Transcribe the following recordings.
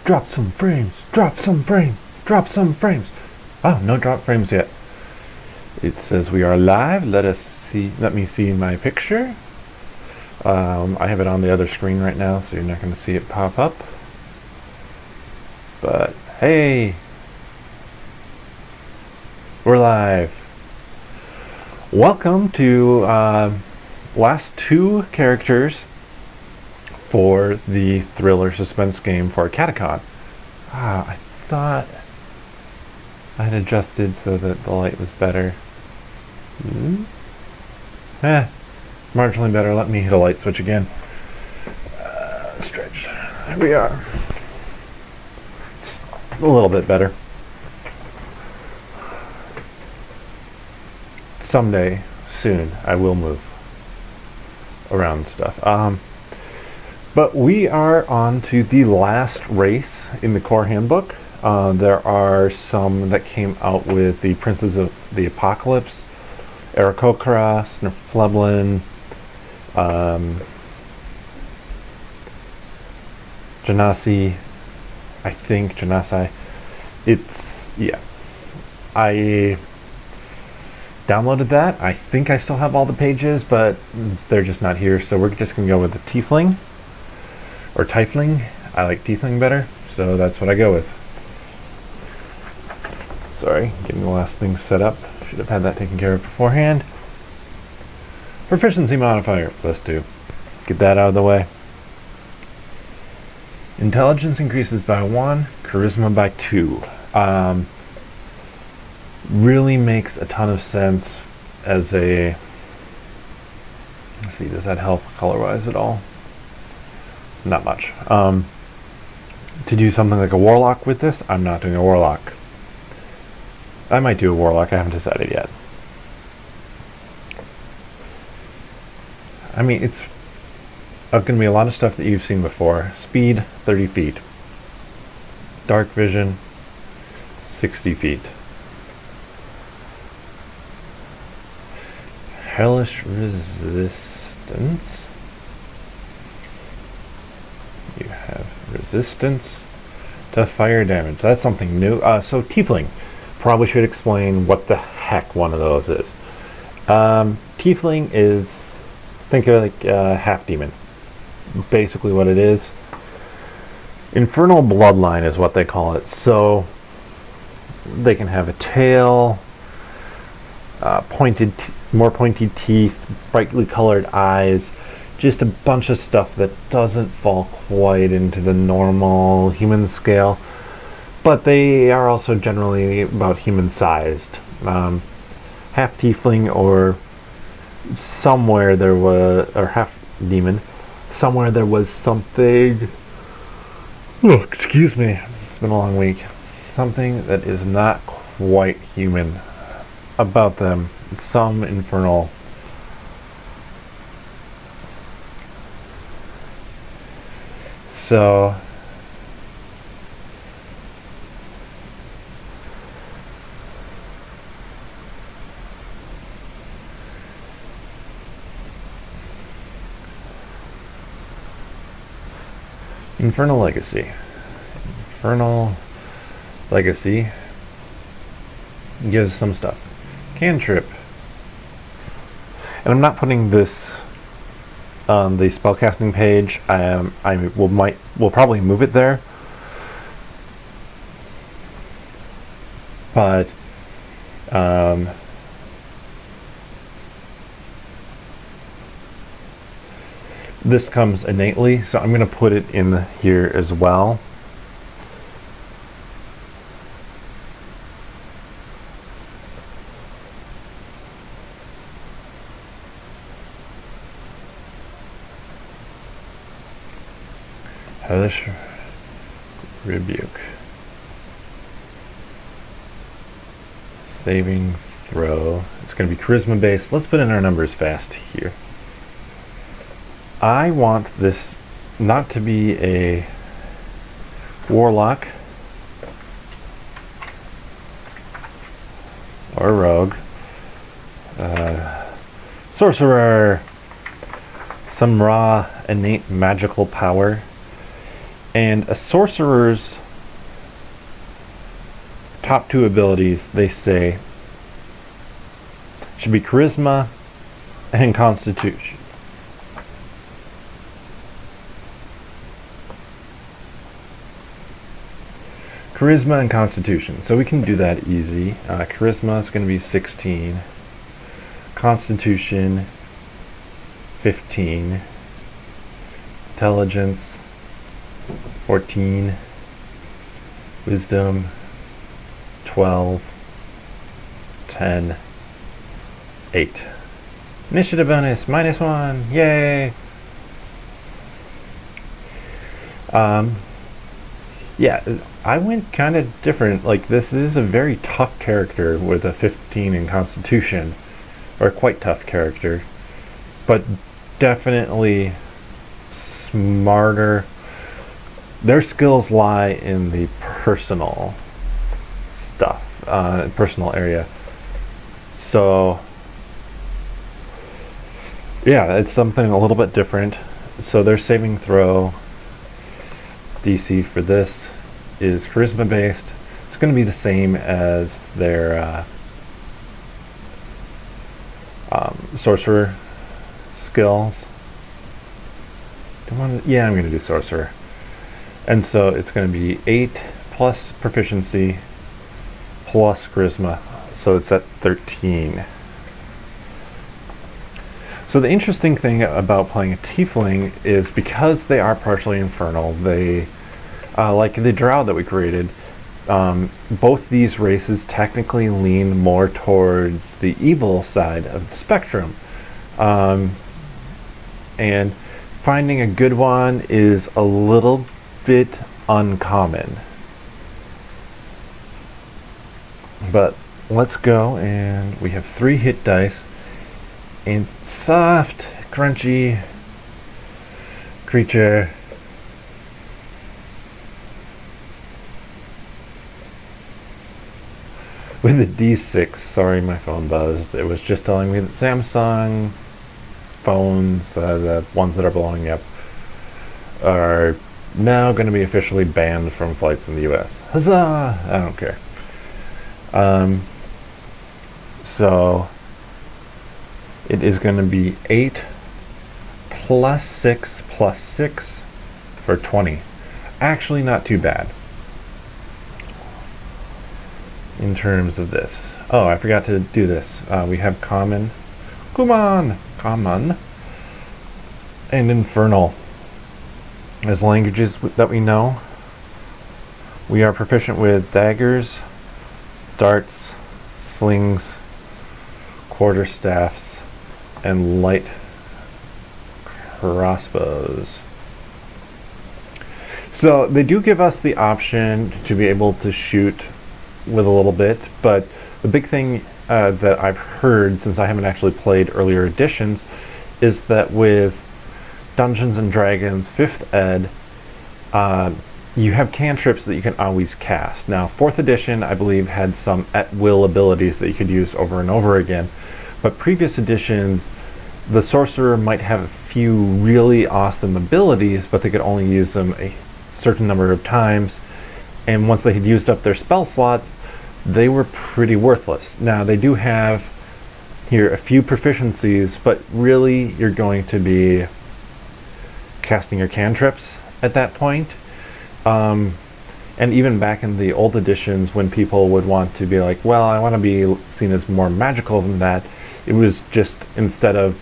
Drop some frames. Drop some frames. Drop some frames. Oh, no drop frames yet. It says we are live. Let me see my picture. I have it on the other screen right now, so you're not going to see it pop up. But hey, we're live. Welcome to last two characters for the thriller suspense game for Catacon. I thought I had adjusted so that the light was better. Marginally better. Let me hit a light switch again. Stretch. There we are. It's a little bit better. Someday, soon, I will move around stuff. But we are on to the last race in the core handbook. There are some that came out with the Princes of the Apocalypse, Aarakocra, Snefleblin, Genasi, I think, Genasi. I downloaded that. I think I still have all the pages, but they're just not here, so we're just going to go with the Tiefling, or Tiefling. I like Tiefling better, so that's what I go with. Sorry, getting the last thing set up. Should have had that taken care of beforehand. Proficiency modifier, +2. Get that out of the way. Intelligence increases by 1, charisma by 2. Really makes a ton of sense as a... Let's see, does that help color-wise at all? Not much. To do something like a warlock with this, I'm not doing a warlock. I might do a warlock, I haven't decided yet. I mean, it's going to be a lot of stuff that you've seen before. Speed, 30 feet. Dark vision, 60 feet. Hellish resistance. You have resistance to fire damage. That's something new. So Tiefling. Probably should explain what the heck one of those is. Tiefling is, think of it like half demon. Basically what it is. Infernal bloodline is what they call it. So they can have a tail, more pointy teeth, brightly colored eyes, just a bunch of stuff that doesn't fall quite into the normal human scale. But they are also generally about human-sized. Half tiefling or somewhere there was, or half demon, somewhere there was something, oh, excuse me, it's been a long week, something that is not quite human about them. Some infernal. So Infernal Legacy. Infernal Legacy gives some stuff. Cantrip. And I'm not putting this on the spellcasting page. We'll probably move it there. But this comes innately, so I'm going to put it in here as well. Hellish Rebuke. Saving throw. It's going to be charisma based. Let's put in our numbers fast here. I want this not to be a warlock or rogue. Sorcerer. Some raw innate magical power. And a sorcerer's top 2 abilities, they say, should be charisma and constitution. Charisma and constitution. So we can do that easy. Charisma is going to be 16. Constitution, 15. Intelligence, 14. Wisdom, 12. 10. 8. Initiative bonus, -1. Yay! Yeah, I went kind of different. Like, this is a very tough character with a 15 in Constitution, or quite tough character, but definitely smarter. Their skills lie in the personal stuff, personal area. So, yeah, it's something a little bit different. So their saving throw DC for this is charisma based. It's going to be the same as their sorcerer skills. Yeah, I'm going to do sorcerer. And so it's going to be 8 plus proficiency plus charisma. So it's at 13. So the interesting thing about playing a tiefling is because they are partially infernal, they, like the drow that we created, both these races technically lean more towards the evil side of the spectrum. And finding a good one is a little bit uncommon. But let's go, and we have 3 hit dice. And soft, crunchy creature. With a D6, sorry my phone buzzed. It was just telling me that Samsung phones, the ones that are blowing up, are now going to be officially banned from flights in the US. Huzzah! I don't care. So it is going to be 8 plus 6 plus 6 for 20. Actually not too bad in terms of this. Oh, I forgot to do this. We have common, common, and infernal as languages that we know. We are proficient with daggers, darts, slings, quarterstaffs, and light crossbows. So they do give us the option to be able to shoot with a little bit, but the big thing that I've heard, since I haven't actually played earlier editions, is that with Dungeons and Dragons 5th ed, you have cantrips that you can always cast. Now, 4th edition, I believe, had some at-will abilities that you could use over and over again. But previous editions, the sorcerer might have a few really awesome abilities, but they could only use them a certain number of times. And once they had used up their spell slots, they were pretty worthless. Now, they do have here a few proficiencies, but really you're going to be casting your cantrips at that point. And even back in the old editions, when people would want to be like, well, I want to be seen as more magical than that, it was just, instead of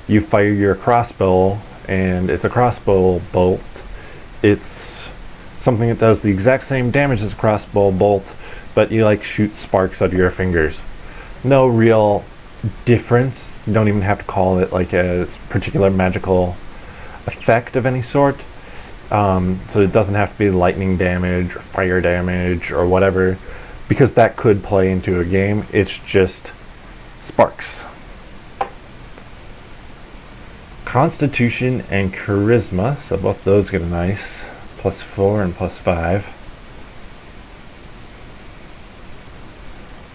you fire your crossbow and it's a crossbow bolt, it's something that does the exact same damage as a crossbow bolt, but you like shoot sparks out of your fingers. No real difference. You don't even have to call it like a particular magical effect of any sort. So it doesn't have to be lightning damage or fire damage or whatever, because that could play into a game. It's just sparks. Constitution and charisma, so both those get a nice +4 and +5.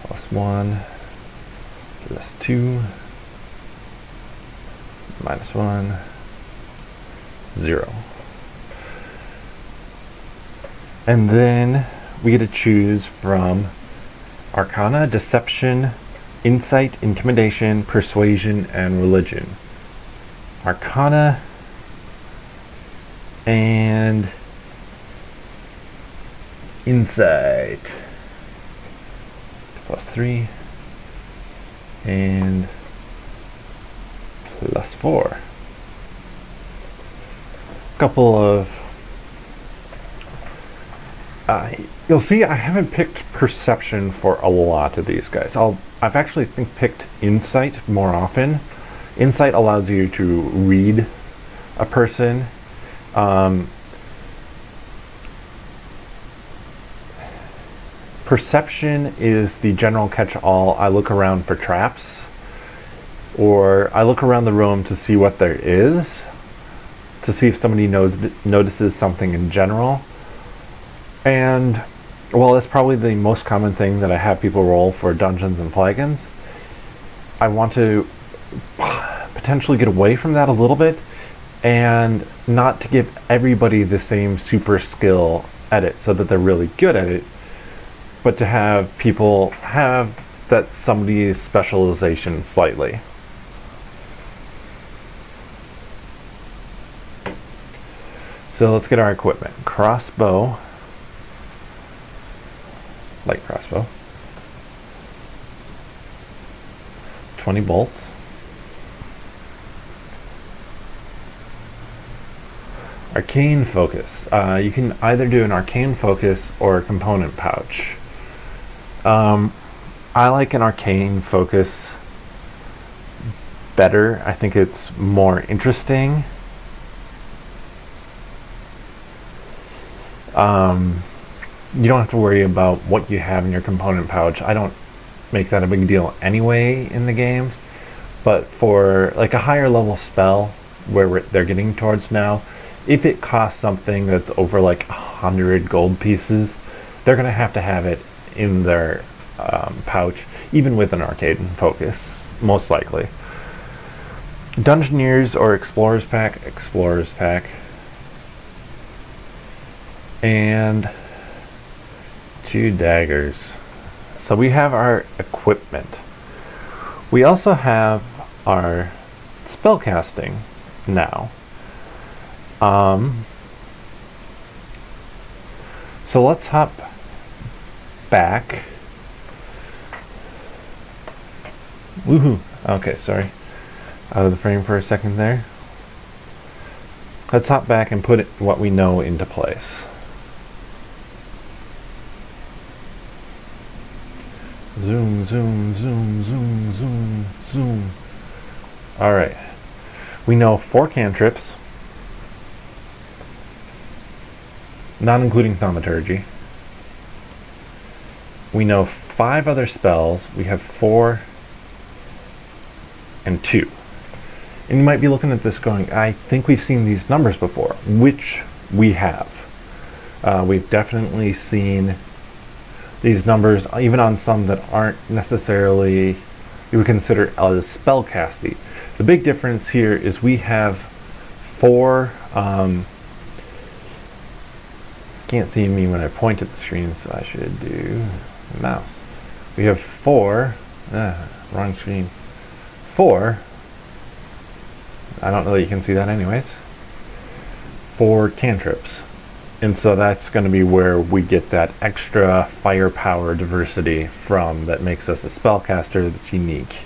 +1, +2, -1, 0. And then we get to choose from Arcana, Deception, Insight, Intimidation, Persuasion, and Religion. Arcana and Insight. +3 and +4. Couple of you'll see I haven't picked Perception for a lot of these guys. I've actually picked Insight more often. Insight allows you to read a person. Perception is the general catch-all. I look around for traps, or I look around the room to see what there is, to see if somebody notices something in general. And, well, that's probably the most common thing that I have people roll for Dungeons and Dragons. I want to potentially get away from that a little bit, and not to give everybody the same super skill at it so that they're really good at it, but to have people have that somebody's specialization slightly. So let's get our equipment. Crossbow, light crossbow, 20 bolts, arcane focus. You can either do an arcane focus or a component pouch. I like an arcane focus better. I think it's more interesting. You don't have to worry about what you have in your component pouch. I don't make that a big deal anyway in the games, but for like a higher level spell where they're getting towards now, if it costs something that's over like 100 gold pieces, they're going to have it in their pouch, even with an arcade focus, most likely. Dungeoneers or Explorers pack, and 2 daggers. So we have our equipment. We also have our spellcasting now. So let's hop back. Woohoo! Okay, sorry. Out of the frame for a second there. Let's hop back and put what we know into place. Zoom, zoom, zoom, zoom, zoom, zoom. Alright. We know 4 cantrips, not including thaumaturgy. We know 5 other spells. We have 4 and 2. And you might be looking at this going, I think we've seen these numbers before, which we have. We've definitely seen these numbers, even on some that aren't necessarily you would consider as spellcasty. The big difference here is we have 4, can't see me when I point at the screen, so I should do mouse. We have 4, wrong screen, 4, I don't know that you can see that anyways, 4 cantrips. And so that's going to be where we get that extra firepower diversity from that makes us a spellcaster that's unique.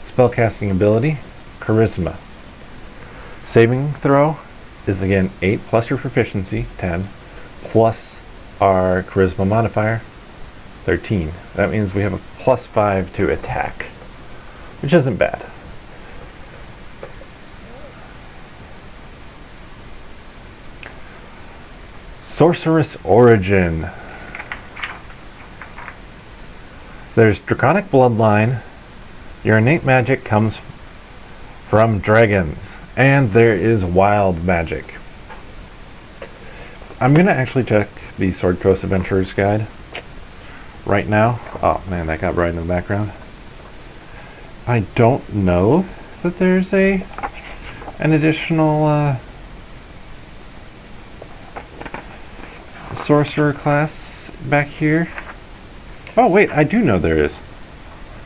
Spellcasting ability, Charisma. Saving throw is again 8 plus your proficiency, 10, plus our Charisma modifier, 13. That means we have a +5 to attack, which isn't bad. Sorceress Origin. There's Draconic Bloodline. Your innate magic comes from dragons. And there is wild magic. I'm going to actually check the Sword Coast Adventurer's Guide right now. Oh man, that got bright in the background. I don't know that there's an sorcerer class back here? Oh wait, I do know there is.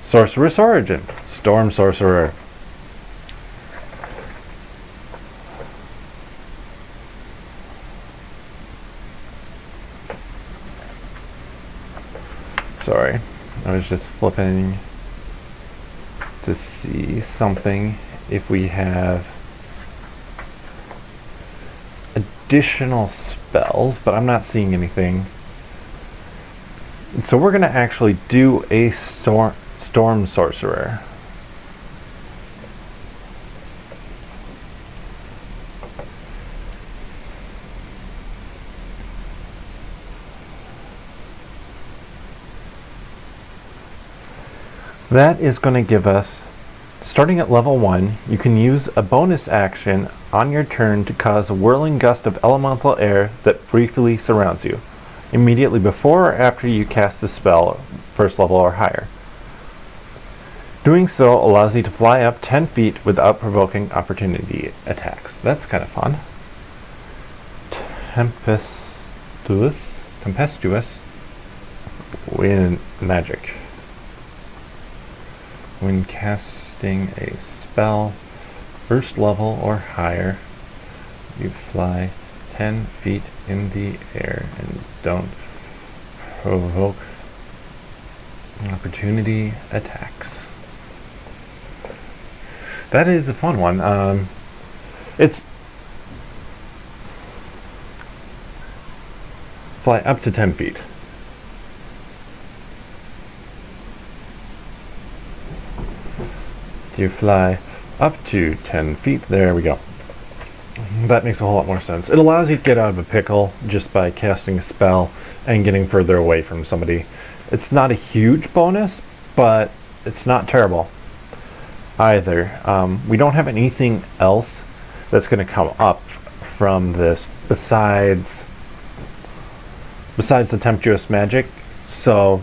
Sorceress Origin. Storm Sorcerer. Sorry, I was just flipping to see something if we have additional spells, but I'm not seeing anything. So we're going to actually do a Storm Sorcerer. That is going to give us, starting at level 1, you can use a bonus action on your turn to cause a whirling gust of elemental air that briefly surrounds you, immediately before or after you cast the spell, first level or higher. Doing so allows you to fly up 10 feet without provoking opportunity attacks. That's kind of fun. Tempestuous wind magic. When casting a spell, first level or higher, you fly 10 feet in the air and don't provoke opportunity attacks. That is a fun one. It's fly up to 10 feet. You fly up to 10 feet. There we go. That makes a whole lot more sense. It allows you to get out of a pickle just by casting a spell and getting further away from somebody. It's not a huge bonus, but it's not terrible either. We don't have anything else that's going to come up from this besides the tempestuous magic, so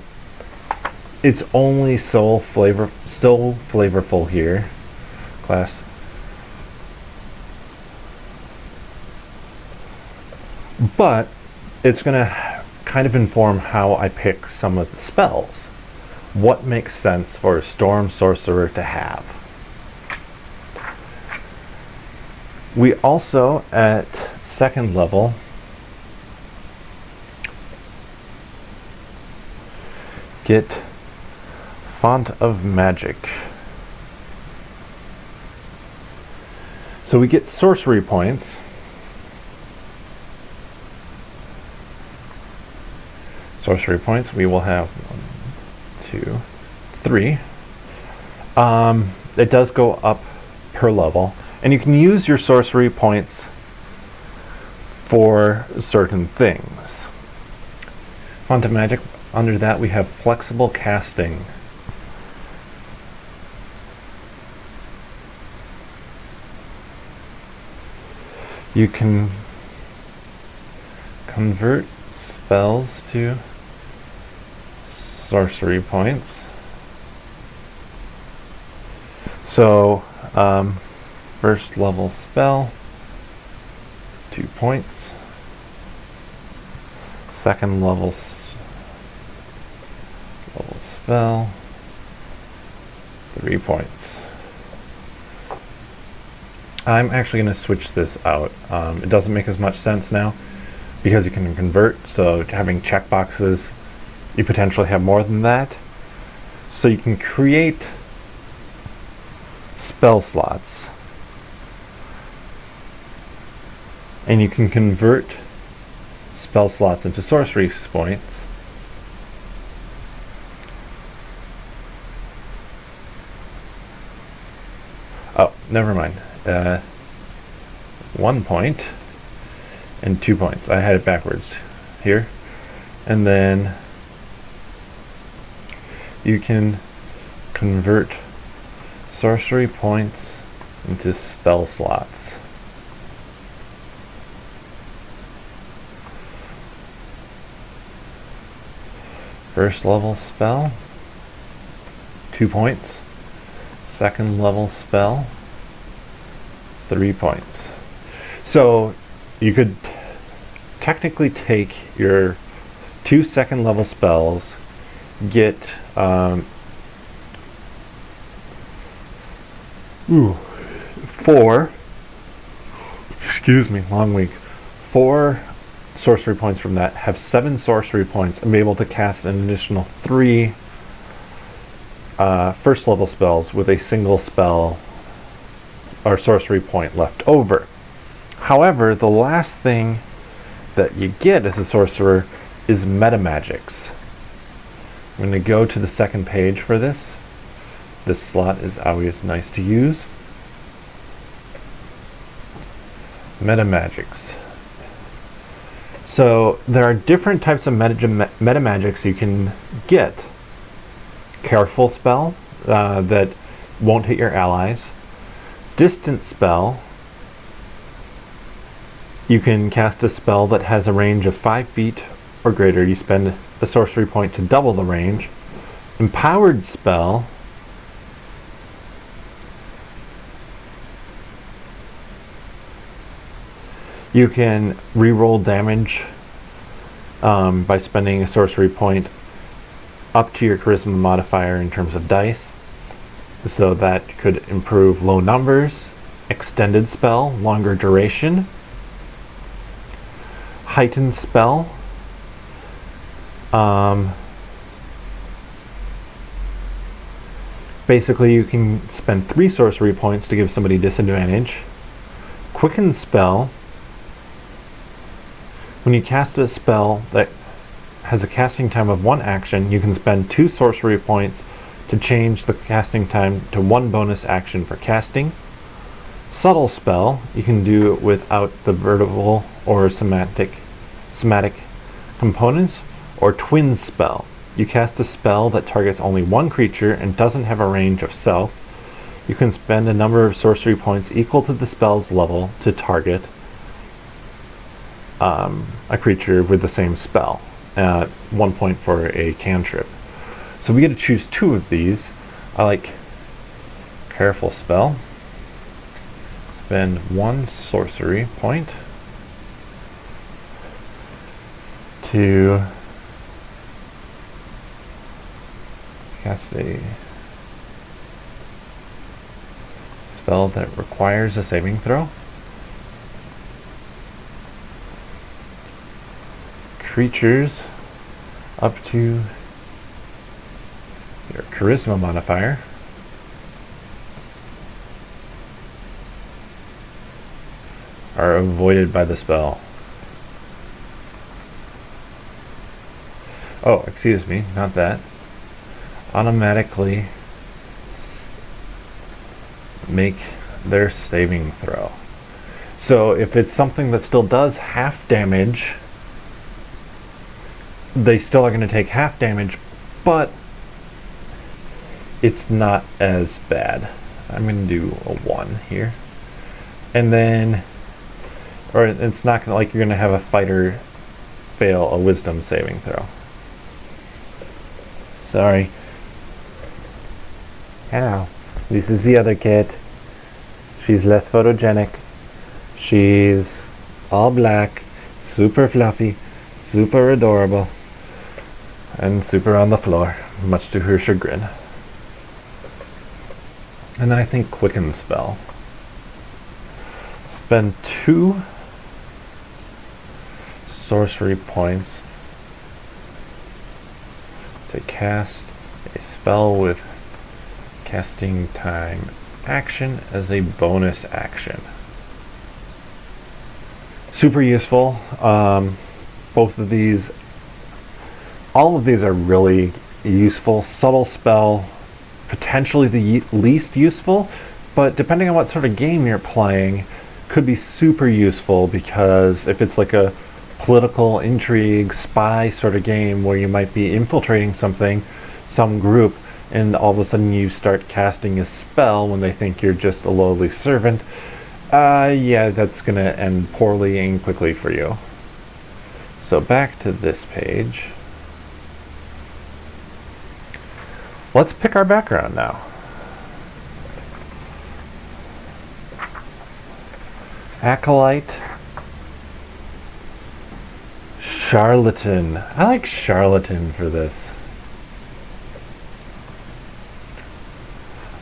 it's only still flavorful here, class. But it's going to kind of inform how I pick some of the spells. What makes sense for a Storm Sorcerer to have. We also, at second level, get Font of Magic. So we get sorcery points. Sorcery points, we will have 1, 2, 3. It does go up per level, and you can use your sorcery points for certain things. Font of Magic, under that we have flexible casting. You can convert spells to sorcery points. So, first level spell, 2 points. Second level spell, 3 points. I'm actually going to switch this out. It doesn't make as much sense now because you can convert, so having checkboxes, you potentially have more than that. So you can create spell slots, and you can convert spell slots into sorcery points. Oh, never mind. 1 point and 2 points. I had it backwards here. And then you can convert sorcery points into spell slots. First level spell, 2 points. Second level spell, 3 points. So you could technically take your 2 second level spells, get 4, excuse me, long week, 4 sorcery points from that, have 7 sorcery points, and be able to cast an additional 3 first level spells with a single spell or sorcery point left over. However, the last thing that you get as a sorcerer is metamagics. I'm going to go to the second page for this. This slot is always nice to use. Metamagics. So there are different types of metamagics you can get. Careful spell that won't hit your allies. Distant spell. You can cast a spell that has a range of 5 feet or greater. You spend a sorcery point to double the range. Empowered spell. You can reroll damage by spending a sorcery point up to your charisma modifier in terms of dice. So that could improve low numbers. Extended spell, longer duration. Heightened spell. Basically, you can spend 3 sorcery points to give somebody disadvantage. Quicken spell. When you cast a spell that has a casting time of 1 action, you can spend 2 sorcery points to change the casting time to 1 bonus action for casting. Subtle spell, you can do it without the vertical or somatic components. Or twin spell, you cast a spell that targets only 1 creature and doesn't have a range of self. You can spend a number of sorcery points equal to the spell's level to target a creature with the same spell. 1 point for a cantrip. So we get to choose 2 of these. I like Careful spell. Spend 1 sorcery point to cast a spell that requires a saving throw. Creatures up to your charisma modifier are avoided by the spell. Oh, excuse me, not that. Automatically make their saving throw. So if it's something that still does half damage, they still are going to take half damage, but it's not as bad. I'm going to do a 1 here. And then, or it's not gonna, like you're going to have a fighter fail a wisdom saving throw. Sorry. Hello. This is the other cat. She's less photogenic. She's all black, super fluffy, super adorable, and super on the floor, much to her chagrin. And then I think Quicken spell. Spend 2 sorcery points to cast a spell with casting time action as a bonus action. Super useful. Both of these, all of these are really useful. Subtle spell, potentially the least useful, but depending on what sort of game you're playing, could be super useful, because if it's like a political intrigue, spy sort of game where you might be infiltrating some group, and all of a sudden you start casting a spell when they think you're just a lowly servant, yeah, that's going to end poorly and quickly for you. So back to this page. Let's pick our background now. Acolyte. Charlatan. I like charlatan for this.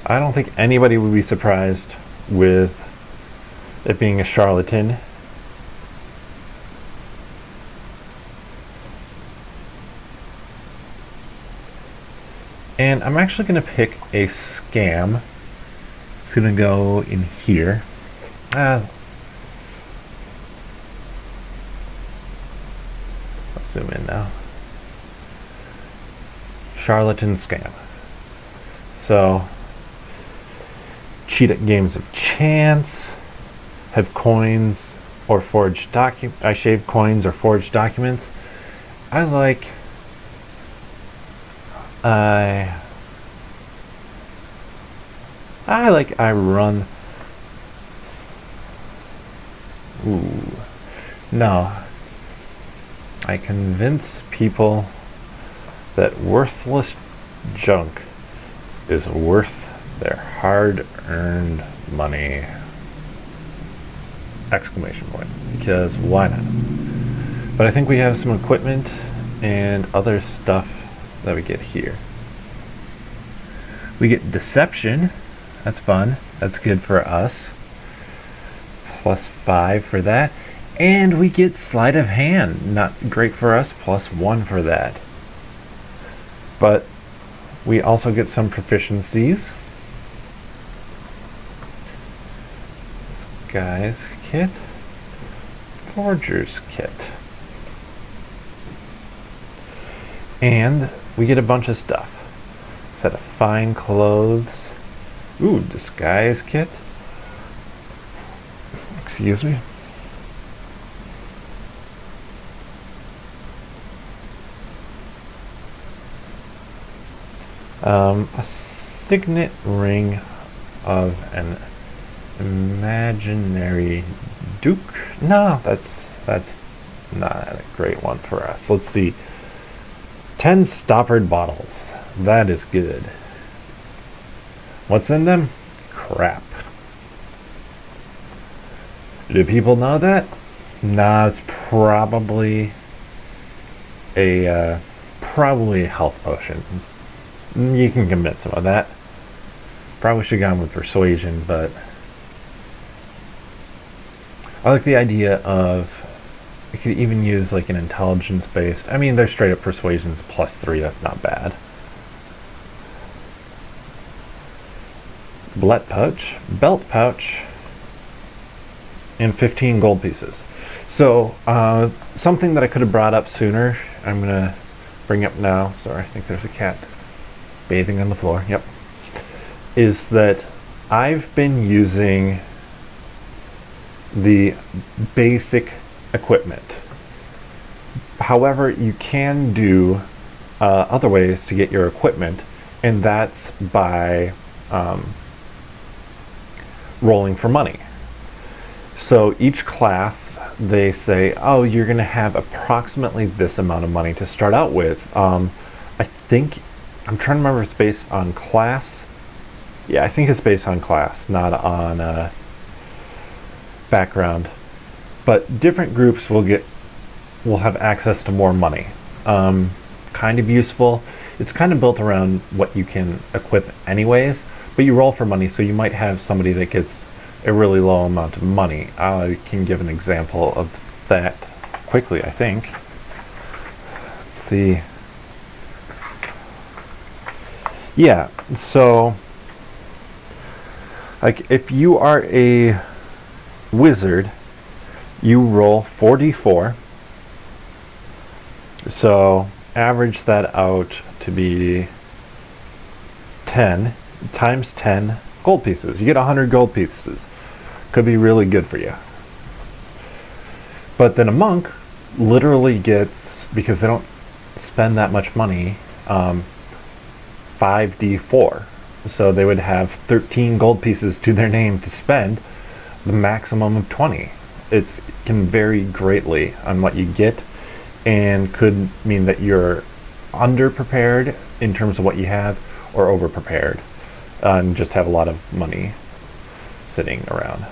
I don't think anybody would be surprised with it being a charlatan. And I'm actually going to pick a scam. It's going to go in here. Let's zoom in now. Charlatan scam. So, cheat at games of chance, have coins or forged I shave coins or forged documents. I like I run. Ooh. No. I convince people that worthless junk is worth their hard-earned money. Exclamation point. Because why not? But I think we have some equipment and other stuff that we get here. We get deception. That's fun. That's good for us. +5 for that. And we get sleight of hand. Not great for us. +1 for that. But we also get some proficiencies. Guy's kit. Forger's kit. And we get a bunch of stuff. Set of fine clothes. Ooh, disguise kit. Excuse me. A signet ring of an imaginary duke. No, that's not a great one for us. Let's see. 10 stoppered bottles. That is good. What's in them? Crap. Do people know that? Nah, it's probably a health potion. You can convince them of that. Probably should have gone with persuasion, but I like the idea of you could even use like an intelligence based. I mean, they're straight up persuasions +3. That's not bad. Belt pouch, and 15 gold pieces. So something that I could have brought up sooner, I'm gonna bring up now. Sorry, I think there's a cat bathing on the floor. Yep. Is that I've been using the basic equipment. However, you can do other ways to get your equipment, and that's by rolling for money. So each class, they say, oh, you're going to have approximately this amount of money to start out with. I think, I'm trying to remember if it's based on class. Yeah, I think it's based on class, not on background. But different groups will have access to more money. Kind of useful. It's kind of built around what you can equip anyways, but you roll for money, so you might have somebody that gets a really low amount of money. I can give an example of that quickly, I think. Let's see. Yeah, so like if you are a wizard, you roll 4d4. So average that out to be 10 times 10 gold pieces. You get 100 gold pieces. Could be really good for you. But then a monk literally gets, because they don't spend that much money, 5d4. So they would have 13 gold pieces to their name to spend, the maximum of 20. It can vary greatly on what you get, and could mean that you're underprepared in terms of what you have, or overprepared, and just have a lot of money sitting around.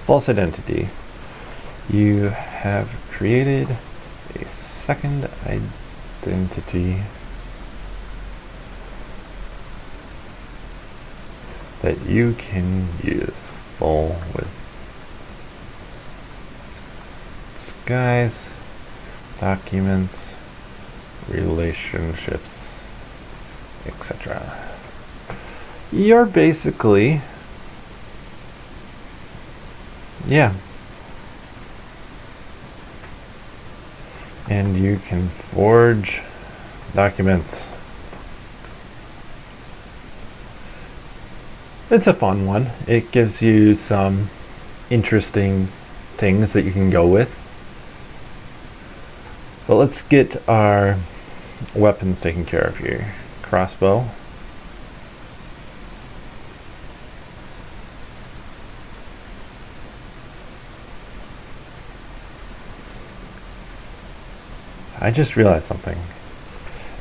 False identity. You have created a second identity that you can use. Full with disguise, documents, relationships, etc. You're basically, yeah. And you can forge documents. It's a fun one. It gives you some interesting things that you can go with. But let's get our weapons taken care of here. Crossbow. I just realized something.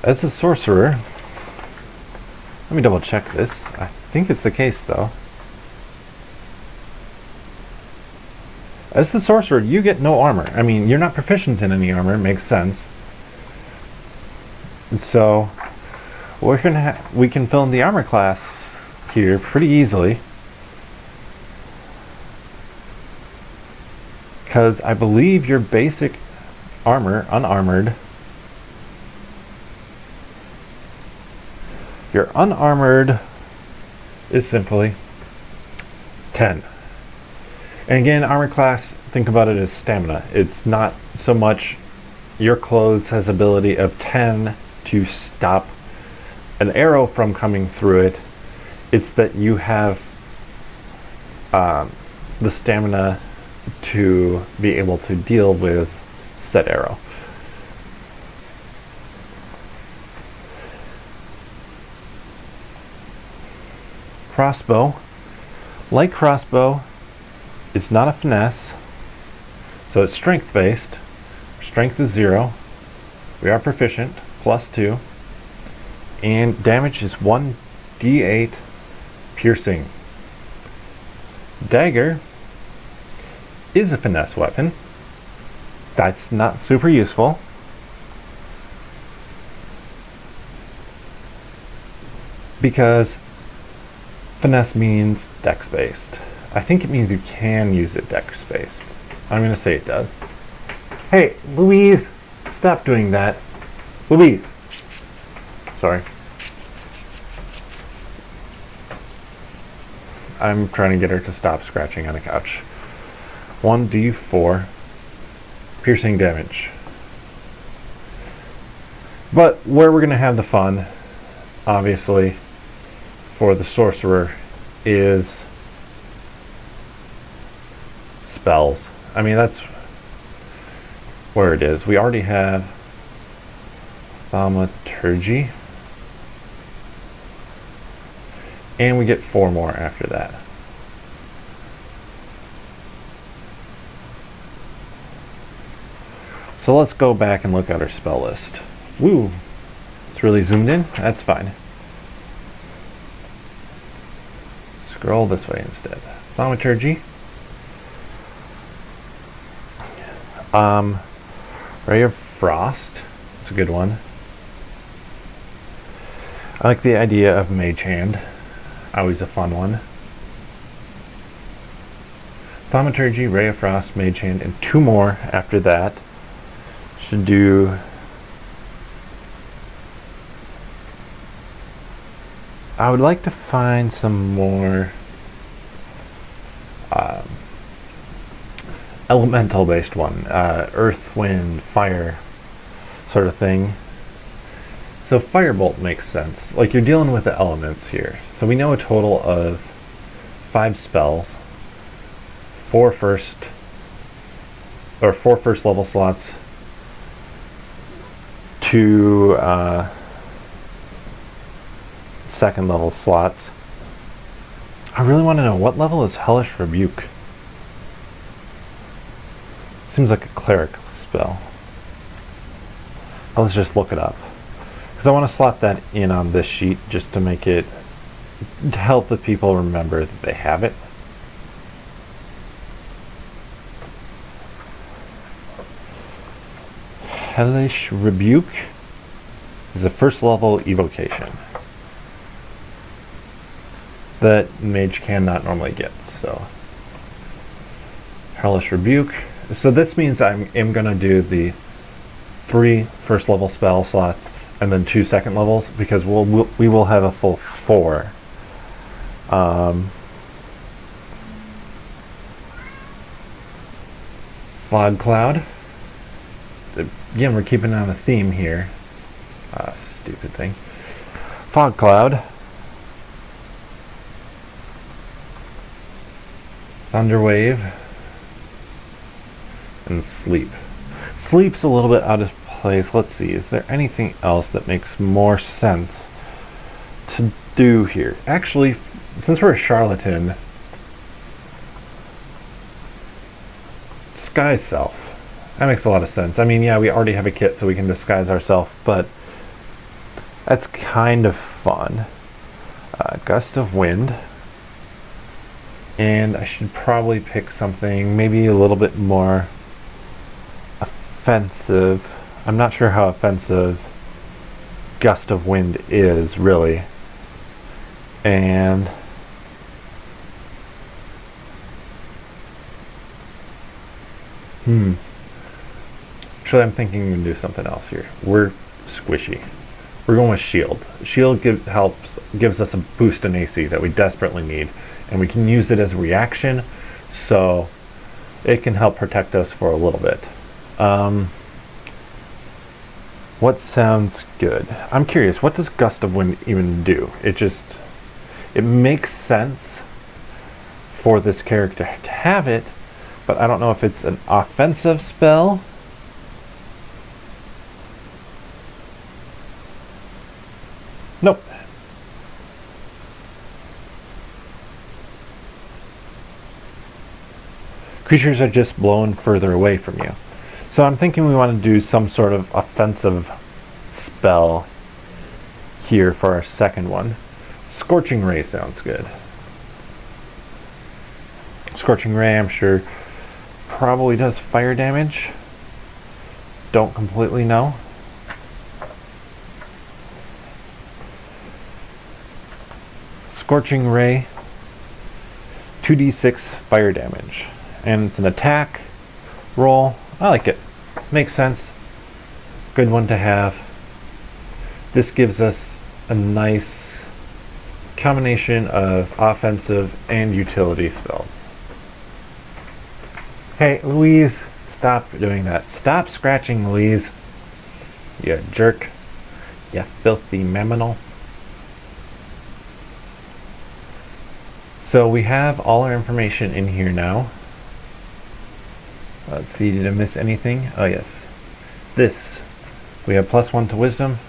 As a sorcerer, let me double check this. I think it's the case though. As the sorcerer, you get no armor. I mean, you're not proficient in any armor, it makes sense. So we can fill in the armor class here pretty easily. Because I believe your basic armor, unarmored, your unarmored is simply 10. And again, armor class, think about it as stamina. It's not so much your clothes has ability of 10 to stop an arrow from coming through it. It's that you have the stamina to be able to deal with said arrow. Crossbow. Light crossbow is not a finesse, so it's strength based. Strength is 0. We are proficient, +2. And damage is 1d8 piercing. Dagger is a finesse weapon. That's not super useful. Because finesse means dex based. I think it means you can use it dex based. I'm going to say it does. Hey, Louise, stop doing that. Louise. Sorry. I'm trying to get her to stop scratching on the couch. 1d4 piercing damage. But where we're going to have the fun, obviously, for the sorcerer is spells. I mean, that's where it is. We already have thaumaturgy, and we get 4 more after that. So let's go back and look at our spell list. Woo! It's really zoomed in. That's fine. Scroll this way instead. Thaumaturgy. Ray of Frost. It's a good one. I like the idea of Mage Hand. Always a fun one. Thaumaturgy, Ray of Frost, Mage Hand, and 2 more after that. Should do... I would like to find some more elemental based one. Earth, wind, fire sort of thing. So firebolt makes sense. Like, you're dealing with the elements here. So we know a total of 5 spells. 4 first level slots. 2 second level slots. I really want to know, what level is Hellish Rebuke? Seems like a cleric spell. Let's just look it up. Because I want to slot that in on this sheet just to make it, to help the people remember that they have it. Hellish Rebuke is a first level evocation that mage cannot normally get. So Hellish Rebuke. So this means I am going to do the 3 first level spell slots and then 2 second levels, because we will have a full 4. Fog Cloud. Again, we're keeping on a theme here. Stupid thing. Fog Cloud. Thunderwave. And Sleep. Sleep's a little bit out of place. Let's see, is there anything else that makes more sense to do here? Actually, since we're a charlatan, disguise self. That makes a lot of sense. I mean, yeah, we already have a kit, so we can disguise ourselves, but that's kind of fun. Gust of Wind. And I should probably pick something maybe a little bit more offensive. I'm not sure how offensive Gust of Wind is, really. And actually, I'm thinking we can do something else here. We're squishy. We're going with Shield. Shield gives us a boost in AC that we desperately need, and we can use it as a reaction, so it can help protect us for a little bit. What sounds good? I'm curious, what does Gust of Wind even do? It makes sense for this character to have it, but I don't know if it's an offensive spell. Nope. Creatures are just blown further away from you. So I'm thinking we want to do some sort of offensive spell here for our second one. Scorching Ray sounds good. Scorching Ray, I'm sure, probably does fire damage. Don't completely know. Scorching Ray, 2d6 fire damage. And it's an attack roll. I like it. Makes sense. Good one to have. This gives us a nice combination of offensive and utility spells. Hey, Louise, stop doing that. Stop scratching, Louise. You jerk. You filthy mammal. So we have all our information in here now. Let's see, did I miss anything? Oh yes. This. We have +1 to wisdom.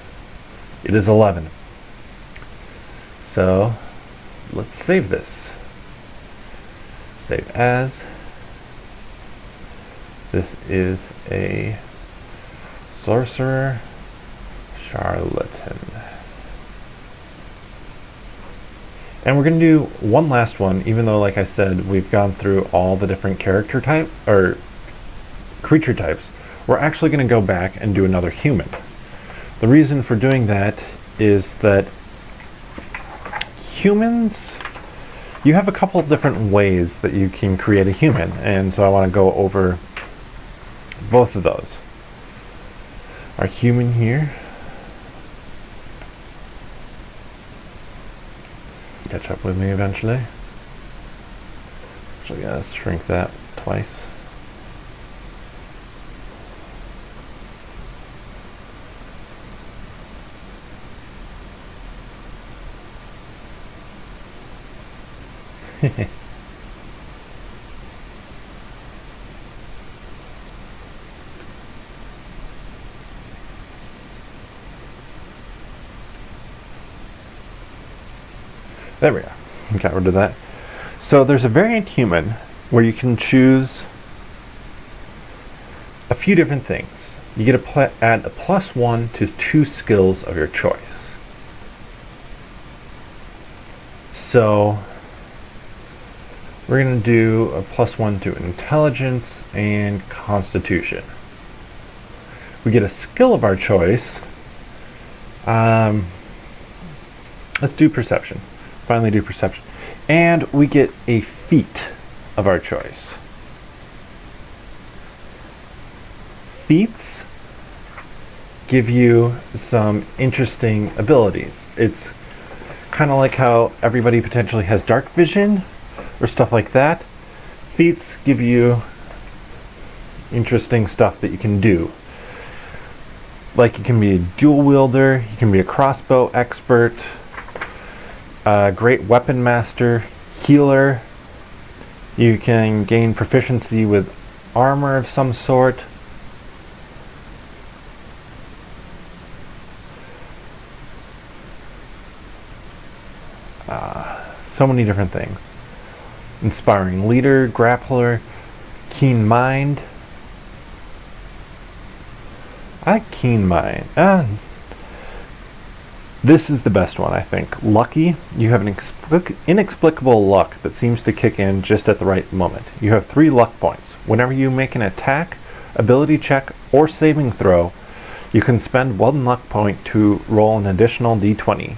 It is 11. So, let's save this. Save as. This is a sorcerer charlatan. And we're going to do one last one, even though, like I said, we've gone through all the different character type, or creature types. We're actually going to go back and do another human. The reason for doing that is that humans, you have a couple of different ways that you can create a human, and so I want to go over both of those. Our human here. Catch up with me eventually. Actually, yeah, let's shrink that twice. There we go. Got rid of that. So there's a variant human where you can choose a few different things. You get to add a +1 to 2 skills of your choice. So we're going to do a +1 to intelligence and constitution. We get a skill of our choice. Let's do perception. Finally do perception. And we get a feat of our choice. Feats give you some interesting abilities. It's kind of like how everybody potentially has dark vision or stuff like that. Feats give you interesting stuff that you can do. Like you can be a dual wielder, you can be a crossbow expert, a great weapon master, healer. You can gain proficiency with armor of some sort. So many different things. Inspiring leader, grappler, keen mind. I like keen mind. This is the best one, I think. Lucky. You have an inexplicable luck that seems to kick in just at the right moment. You have 3 luck points. Whenever you make an attack, ability check, or saving throw, you can spend 1 luck point to roll an additional d20.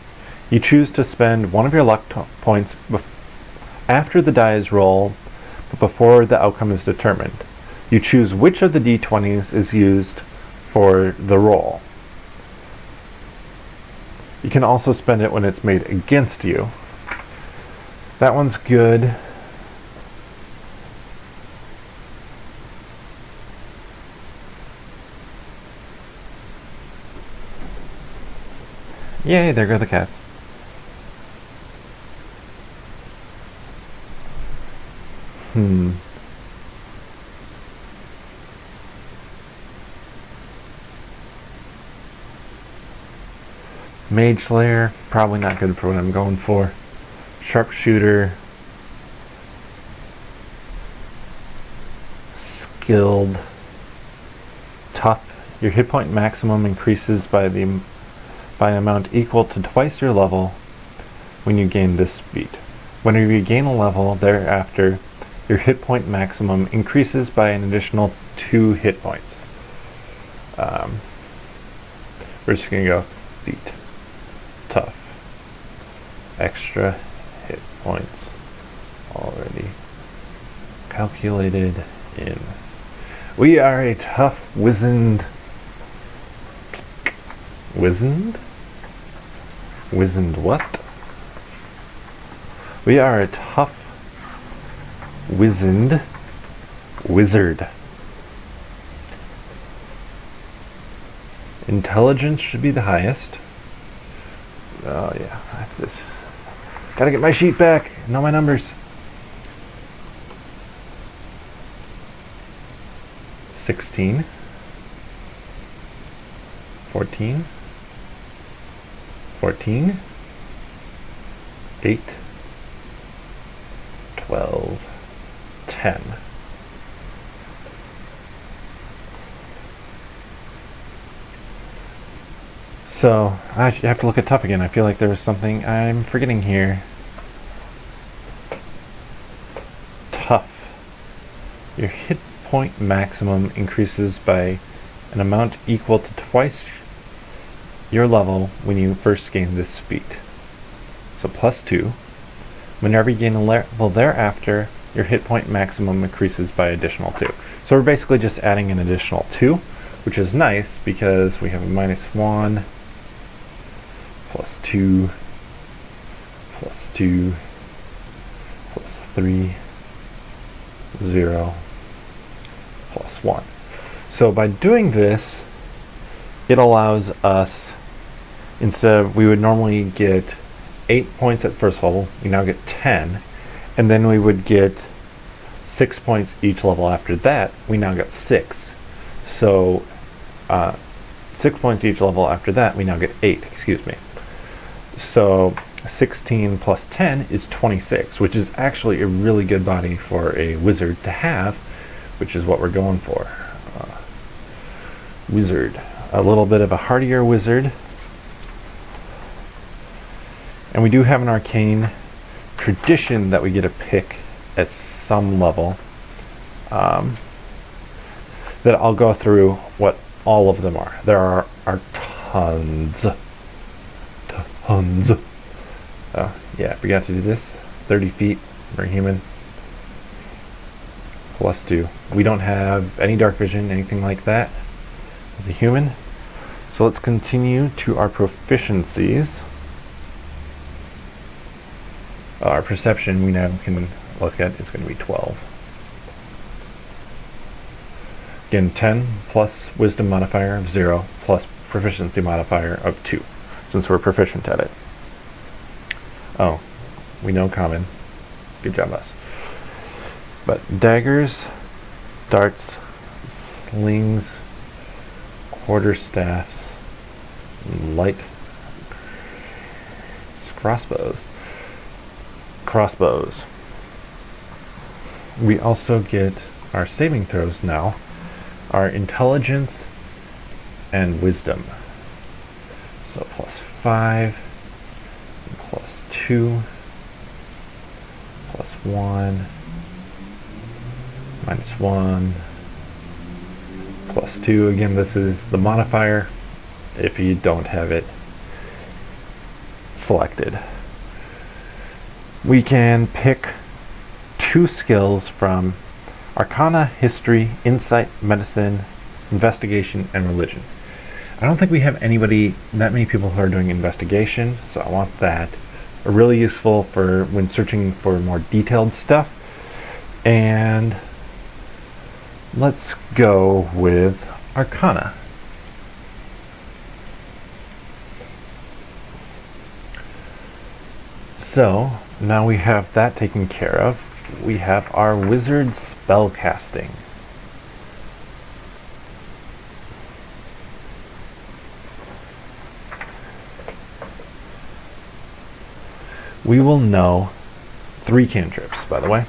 You choose to spend 1 of your luck points after the die is rolled, but before the outcome is determined. You choose which of the d20s is used for the roll. You can also spend it when it's made against you. That one's good. Yay, there go the cats. Mage Slayer, probably not good for what I'm going for. Sharpshooter. Skilled. Tough. Your hit point maximum increases by an amount equal to twice your level when you gain this feat. Whenever you gain a level thereafter, your hit point maximum increases by an additional 2 hit points. We're just going to go feat. Tough. Extra hit points already calculated in. We are a tough wizened what? We are a tough wizened wizard. Intelligence should be the highest. Oh yeah, this. Gotta get my sheet back. Know my numbers. 16, 14, 14, 8, 12, 10. So, I have to look at tough again. I feel like there was something I'm forgetting here. Tough. Your hit point maximum increases by an amount equal to twice your level when you first gain this feat. So +2. Whenever you gain a level thereafter, your hit point maximum increases by additional 2. So we're basically just adding an additional 2, which is nice because we have a -1, +2, +2, +3, 0, +1. So by doing this, it allows us, instead of, we would normally get 8 points at first level, we now get 10, and then we would get 6 points each level after that, we now get 6. So 6 points each level after that, we now get 8, excuse me. So 16 plus 10 is 26, which is actually a really good body for a wizard to have, which is what we're going for. Wizard. A little bit of a hardier wizard. And we do have an arcane tradition that we get to pick at some level. That I'll go through what all of them are. There are tons. Tons. Oh, yeah, forgot to do this. 30 feet for a human. +2. We don't have any dark vision, anything like that as a human. So let's continue to our proficiencies. Our perception we now can look at is going to be 12. Again, 10 plus wisdom modifier of 0 plus proficiency modifier of 2, since we're proficient at it. Oh, we know common. Good job, us. But daggers, darts, slings, quarterstaffs, light crossbows. We also get our saving throws now, our intelligence and wisdom. So +5, +2, +1, -1, +2. Again, this is the modifier if you don't have it selected. We can pick 2 skills from Arcana, History, Insight, Medicine, Investigation, and Religion. I don't think we have that many people who are doing investigation, so I want that. Really useful for when searching for more detailed stuff. And let's go with Arcana. So now we have that taken care of. We have our wizard spellcasting. We will know 3 cantrips, by the way.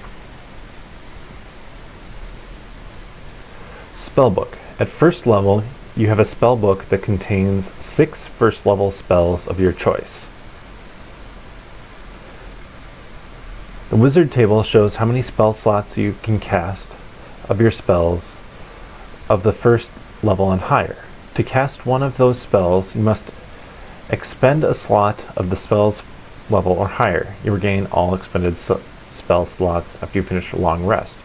Spellbook. At first level, you have a spellbook that contains 6 first level spells of your choice. The wizard table shows how many spell slots you can cast of your spells of the first level and higher. To cast one of those spells, you must expend a slot of the spell's level or higher. You regain all expended spell slots after you finish a long rest.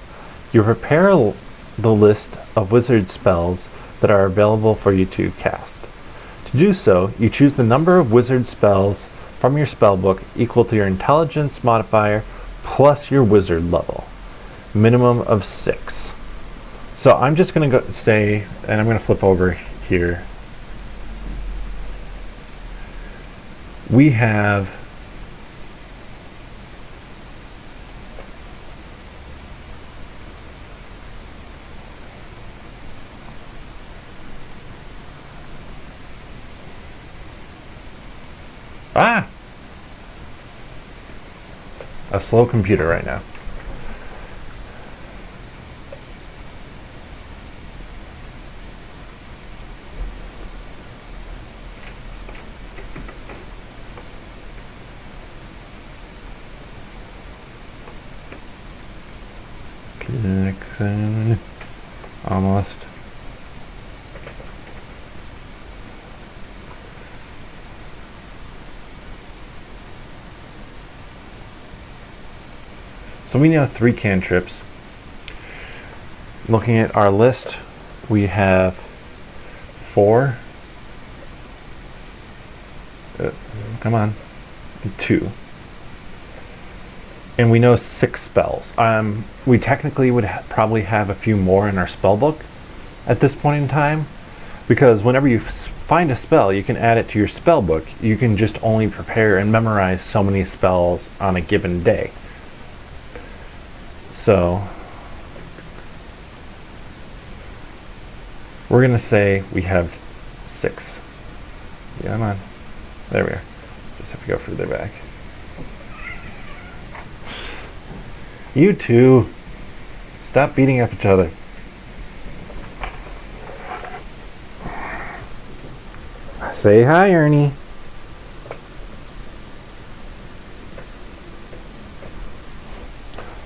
You prepare the list of wizard spells that are available for you to cast. To do so, you choose the number of wizard spells from your spellbook equal to your intelligence modifier plus your wizard level. Minimum of 6. So I'm just going to say, and I'm going to flip over here. We have a slow computer right now. Connection. Almost. So we now have 3 cantrips. Looking at our list, we have 4. Come on. 2. And we know 6 spells. We technically would probably have a few more in our spell book at this point in time, because whenever you find a spell, you can add it to your spell book. You can just only prepare and memorize so many spells on a given day. So we're going to say we have 6. Yeah, come on. There we are. Just have to go further back. You two, stop beating up each other. Say hi, Ernie.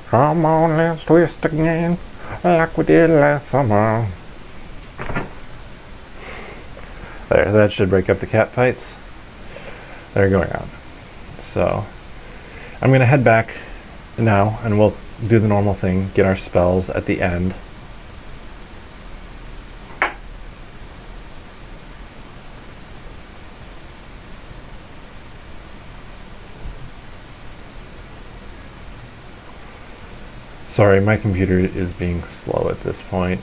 Come on, let's twist again, like we did last summer. There, that should break up the cat fights that are going on. So I'm going to head back now, and we'll do the normal thing, get our spells at the end. Sorry, my computer is being slow at this point.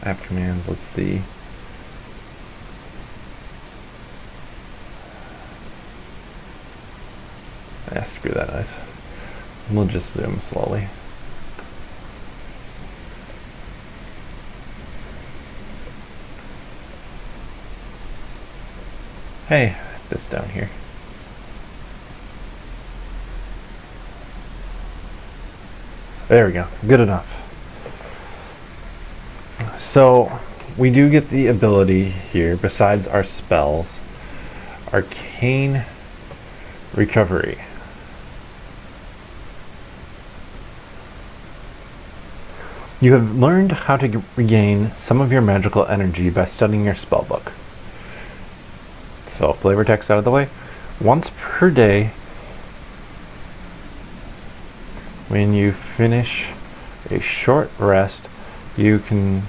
App commands, let's see. Yeah, screw that noise. We'll just zoom slowly. Hey, this down here. There we go, good enough. So we do get the ability here, besides our spells, Arcane Recovery. You have learned how to regain some of your magical energy by studying your spellbook. So flavor text out of the way. Once per day, when you finish a short rest, you can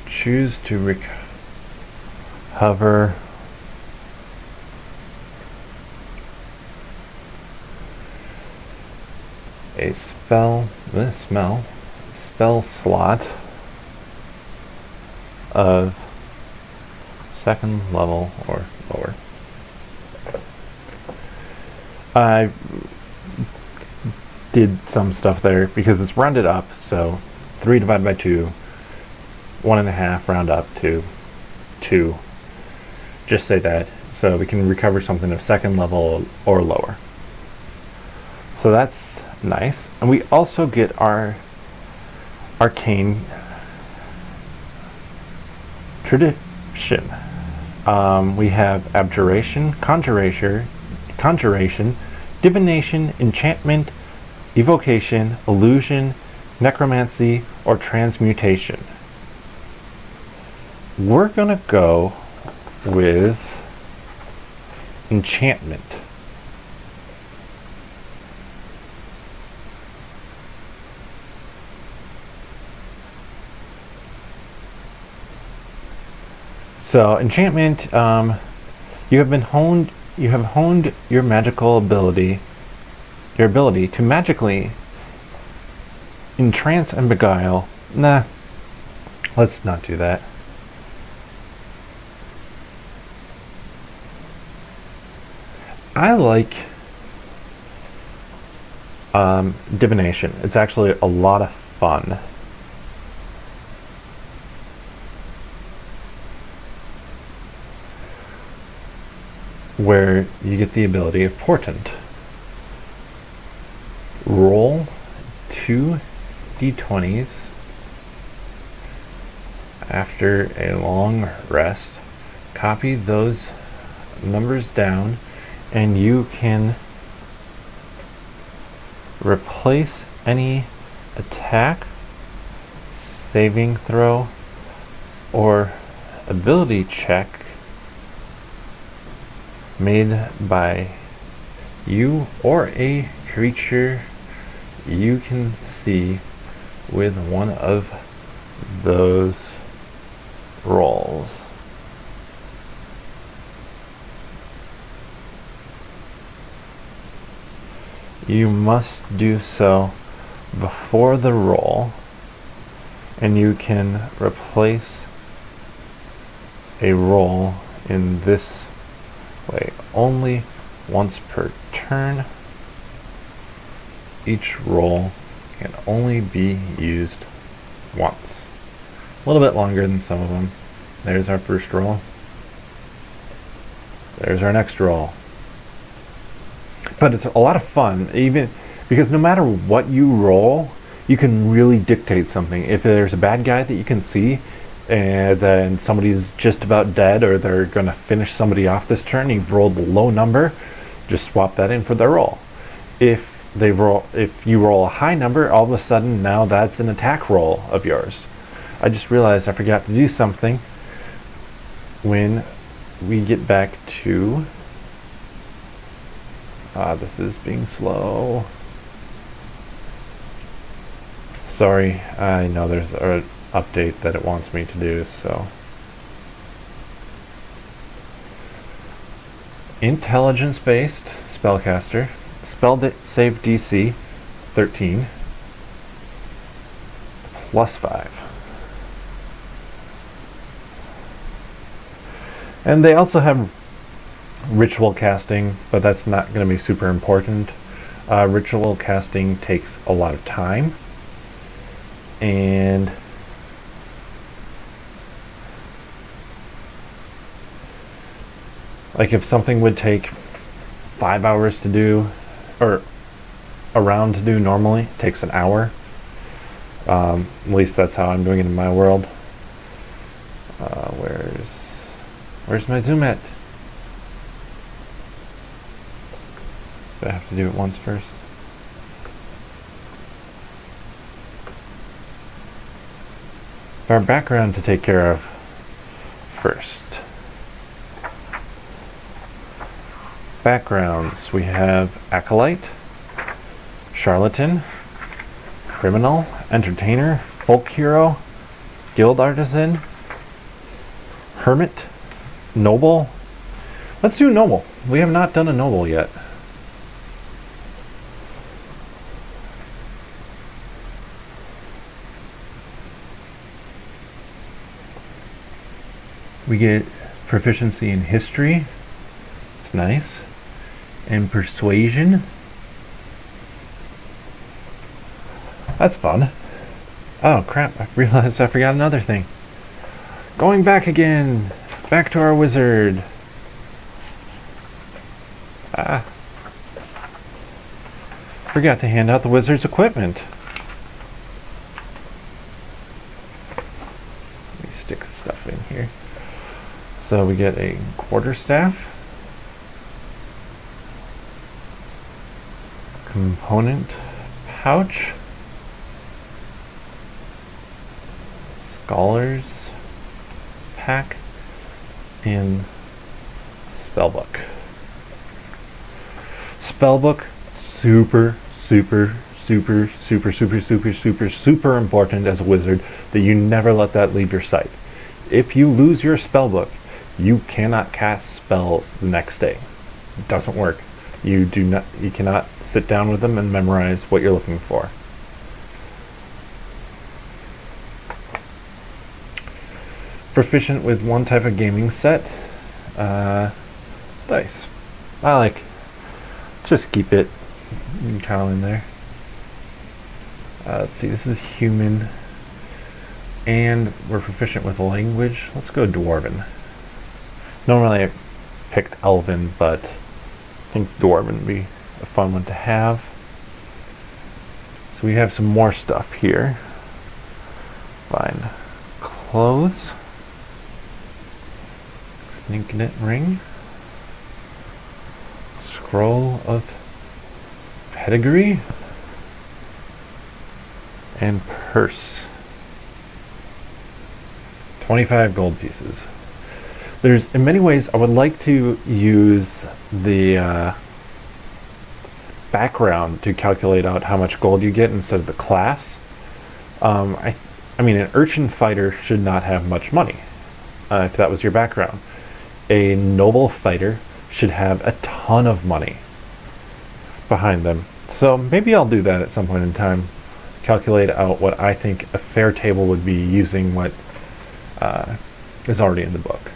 choose to recover a spell slot of second level or lower. I did some stuff there because it's rounded up, so 3 divided by 2, 1.5 round up to 2. Just say that, so we can recover something of second level or lower. So that's nice. And we also get our arcane tradition. We have abjuration, conjuration, divination, enchantment, evocation, illusion, necromancy, or transmutation. We're gonna go with enchantment. So enchantment, you have honed your magical ability, your ability to magically entrance and beguile. Nah, let's not do that. I like divination. It's actually a lot of fun. Where you get the ability of portent. Roll 2 d20s after a long rest. Copy those numbers down, and you can replace any attack, saving throw, or ability check made by you or a creature you can see with one of those rolls. You must do so before the roll, and you can replace a roll in this way only once per turn. Each roll can only be used once. A little bit longer than some of them. There's our first roll. There's our next roll. But it's a lot of fun, even because no matter what you roll, you can really dictate something. If there's a bad guy that you can see, and then somebody's just about dead, or they're going to finish somebody off this turn, you've rolled a low number, just swap that in for their roll. If they roll. If you roll a high number, all of a sudden now that's an attack roll of yours. I just realized I forgot to do something when we get back to... this is being slow. Sorry, I know there's an update that it wants me to do, so... Intelligence-based spellcaster. Spell save DC 13 plus 5. And they also have ritual casting, but that's not going to be super important. Ritual casting takes a lot of time, and like if something would take 5 hours to do, or a round to do normally, it takes an hour. At least that's how I'm doing it in my world. Where's my zoom at? Do I have to do it once first? Our background to take care of first. Backgrounds. We have Acolyte, Charlatan, Criminal, Entertainer, Folk Hero, Guild Artisan, Hermit, Noble. Let's do Noble. We have not done a Noble yet. We get proficiency in History. It's nice. And Persuasion. That's fun. Oh crap, I realized I forgot another thing. Going back again. Back to our wizard. Forgot to hand out the wizard's equipment. Let me stick stuff in here. So we get a quarterstaff, component pouch, scholars pack, and spellbook. Spellbook, super important as a wizard, that you never let that leave your sight. If you lose your spellbook, you cannot cast spells the next day. It doesn't work. You cannot sit down with them and memorize what you're looking for. Proficient with one type of gaming set. Dice. Just keep it kind of in there. Let's see, this is human. And we're proficient with language. Let's go Dwarven. Normally I picked Elven, but I think Dwarven would be a fun one to have. So we have some more stuff here. Find clothes. Signet ring. Scroll of pedigree. And purse. 25 gold pieces. In many ways, I would like to use the background to calculate out how much gold you get instead of the class. I mean, an urchin fighter should not have much money, if that was your background. A noble fighter should have a ton of money behind them. So maybe I'll do that at some point in time. Calculate out what I think a fair table would be using what is already in the book.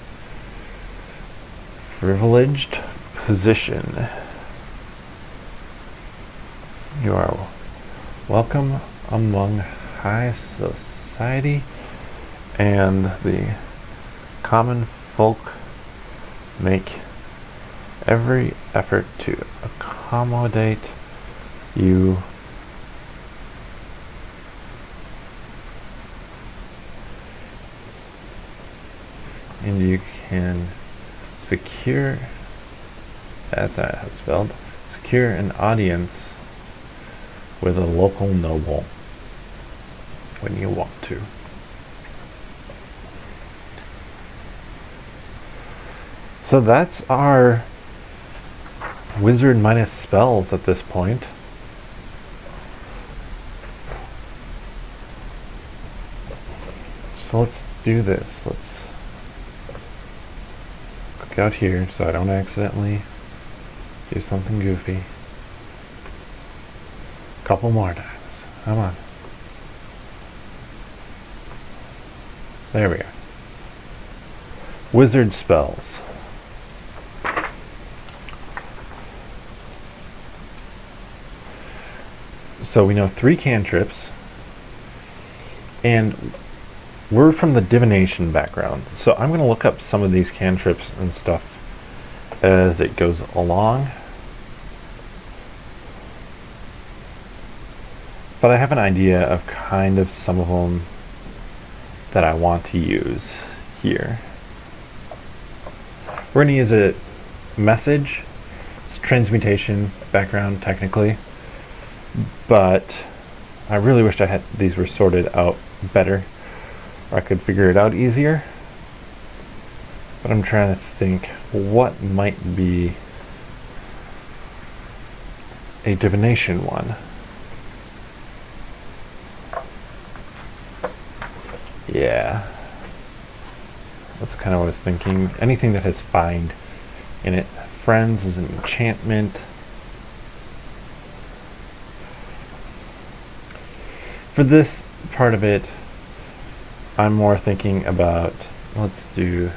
Privileged position. You are welcome among high society, and the common folk make every effort to accommodate you. And you can secure, as I have spelled, secure an audience with a local noble when you want to. So that's our wizard minus spells at this point. So let's do this. Let's click out here so I don't accidentally do something goofy. Couple more times. Come on. There we go. Wizard spells. So we know 3 cantrips, and we're from the divination background. So I'm going to look up some of these cantrips and stuff as it goes along. But I have an idea of kind of some of them that I want to use here. We're going to use a message. It's transmutation background technically, but I really wish I had these were sorted out better, or I could figure it out easier. But I'm trying to think what might be a divination one. Yeah, that's kind of what I was thinking. Anything that has find in it. Friends is an enchantment. For this part of it, I'm more thinking about, let's do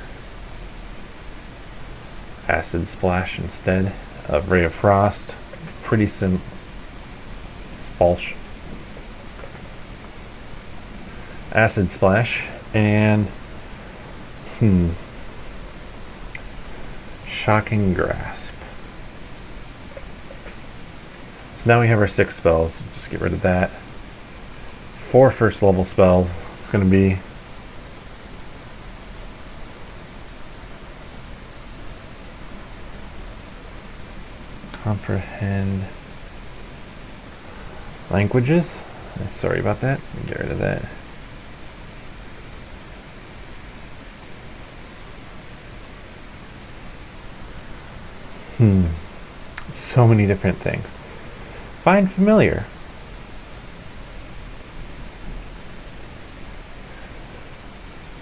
Acid Splash instead of Ray of Frost. Pretty Spalsh. Acid Splash and Shocking Grasp. So now we have our 6 spells. Just get rid of that. 4 first level spells. It's going to be Comprehend Languages. Sorry about that. Get rid of that. So many different things. Find Familiar.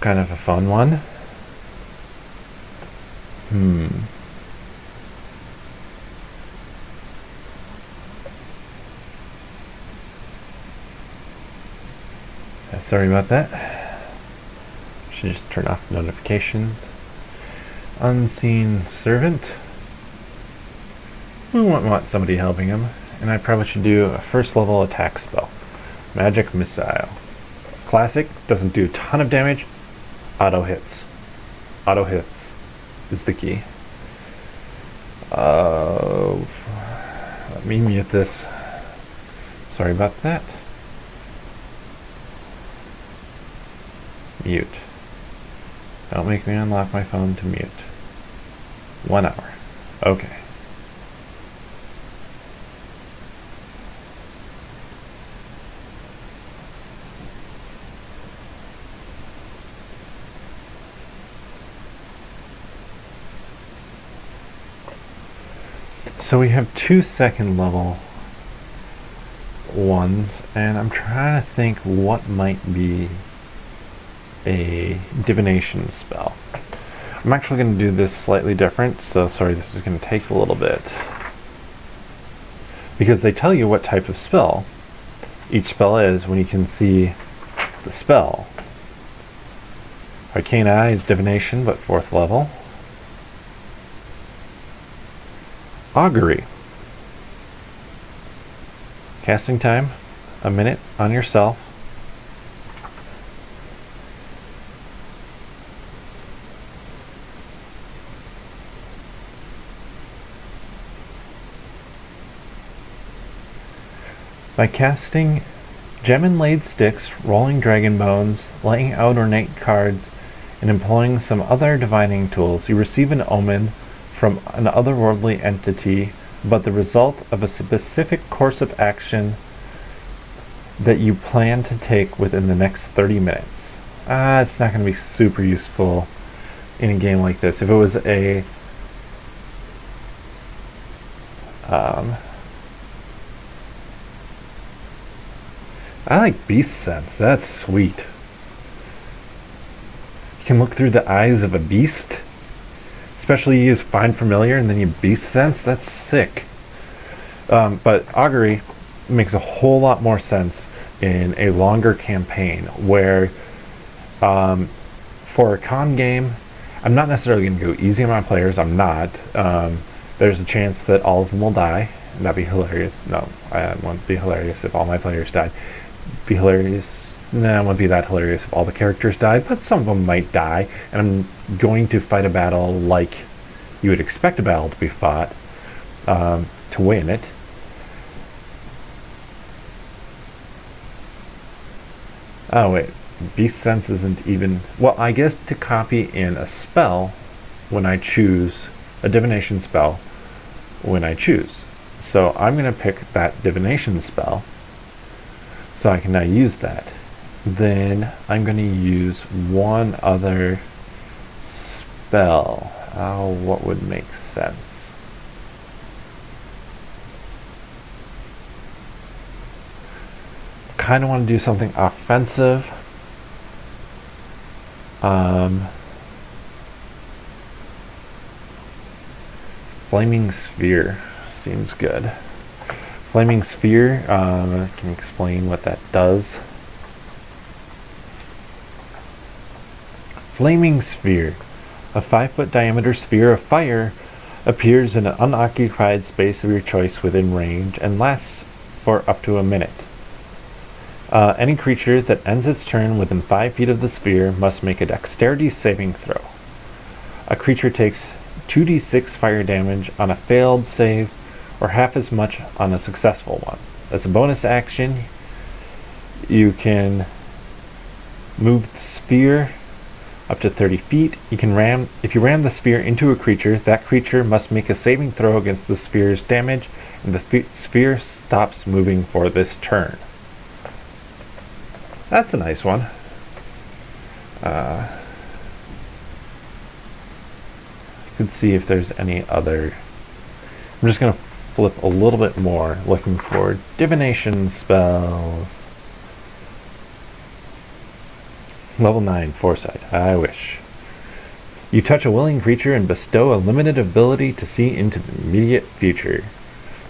Kind of a fun one. Sorry about that. Should just turn off notifications. Unseen Servant. We won't want somebody helping him. And I probably should do a first level attack spell. Magic Missile. Classic, doesn't do a ton of damage. Auto hits. Auto hits is the key. Let me mute this. Sorry about that. Mute. Don't make me unlock my phone to mute. 1 hour. Okay. So we have 2 second level ones, and I'm trying to think what might be a divination spell. I'm actually going to do this slightly different, so sorry, this is going to take a little bit. Because they tell you what type of spell each spell is when you can see the spell. Arcane Eye is divination, but 4th level. Augury. Casting time, 1 minute on yourself. By casting Gem Inlaid Sticks, Rolling Dragon Bones, laying out ornate cards, and employing some other divining tools, you receive an omen from an otherworldly entity, but the result of a specific course of action that you plan to take within the next 30 minutes. It's not going to be super useful in a game like this. If it was a I like Beast Sense. That's sweet. You can look through the eyes of a beast. Especially you use Find Familiar and then you Beast Sense. That's sick. But Augury makes a whole lot more sense in a longer campaign where for a con game, I'm not necessarily going to go easy on my players. I'm not. There's a chance that all of them will die. And that'd be hilarious. No, it wouldn't be hilarious if all my players died. It'd be hilarious. No, it wouldn't be that hilarious if all the characters died, but some of them might die. And I'm going to fight a battle like you would expect a battle to be fought to win it. Oh wait, Beast Sense isn't even... Well, I guess to copy in a spell when I choose a divination spell when I choose. So I'm going to pick that divination spell so I can now use that. Then I'm going to use one other spell. Oh, what would make sense? Kind of want to do something offensive. Flaming Sphere seems good. Flaming Sphere, I can explain what that does. Flaming Sphere, a 5-foot diameter sphere of fire, appears in an unoccupied space of your choice within range and lasts for up to a minute. Any creature that ends its turn within 5 feet of the sphere must make a dexterity saving throw. A creature takes 2d6 fire damage on a failed save, or half as much on a successful one. As a bonus action, you can move the sphere up to 30 feet. If you ram the sphere into a creature, that creature must make a saving throw against the sphere's damage, and the sphere stops moving for this turn. That's a nice one. You can see if there's any other. I'm just going to flip a little bit more, looking for divination spells. Level 9, Foresight. I wish. You touch a willing creature and bestow a limited ability to see into the immediate future.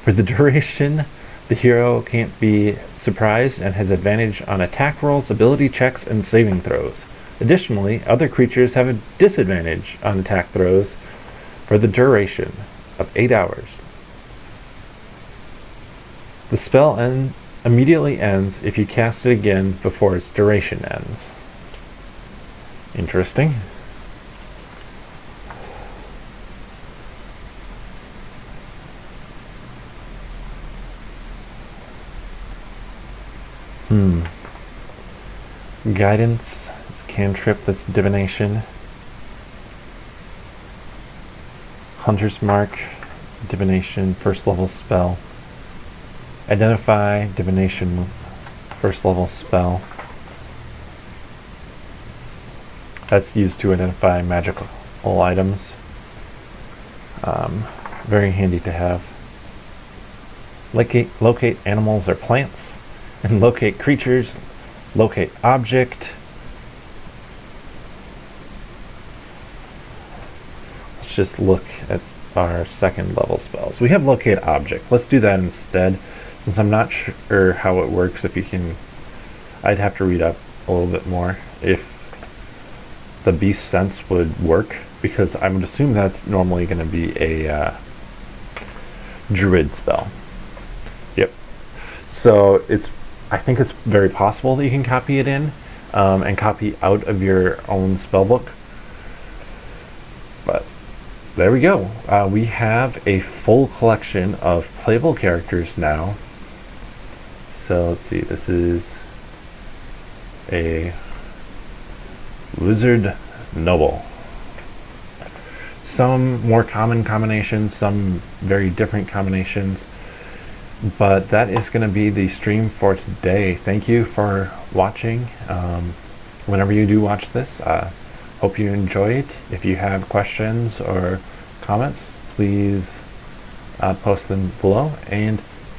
For the duration, the hero can't be surprised and has advantage on attack rolls, ability checks, and saving throws. Additionally, other creatures have a disadvantage on attack throws for the duration of 8 hours. The spell immediately ends if you cast it again before its duration ends. Interesting. Guidance. It's a cantrip that's divination. Hunter's Mark. It's a divination, first level spell. Identify, divination, first level spell. That's used to identify magical items. Very handy to have. Locate animals or plants. And locate creatures. Locate object. Let's just look at our second level spells. We have locate object. Let's do that instead, since I'm not sure how it works. If you can, I'd have to read up a little bit more if the Beast Sense would work, because I would assume that's normally going to be a druid spell. Yep. So I think it's very possible that you can copy it in and copy out of your own spellbook. But there we go. We have a full collection of playable characters now. So let's see, this is a Wizard Noble. Some more common combinations, some very different combinations. But that is going to be the stream for today. Thank you for watching. Whenever you do watch this, hope you enjoy it. If you have questions or comments, please post them below. And